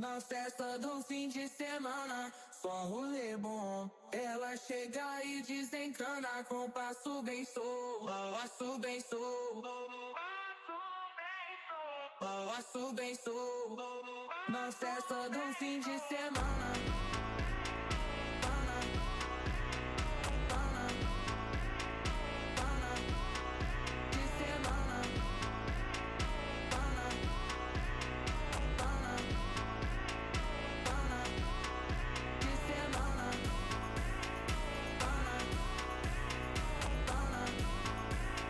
Na festa do fim de semana, só rolê bom. Ela chega e desencana com passo bem solto, passo bem solto, passo bem solto. Na festa do fim de semana.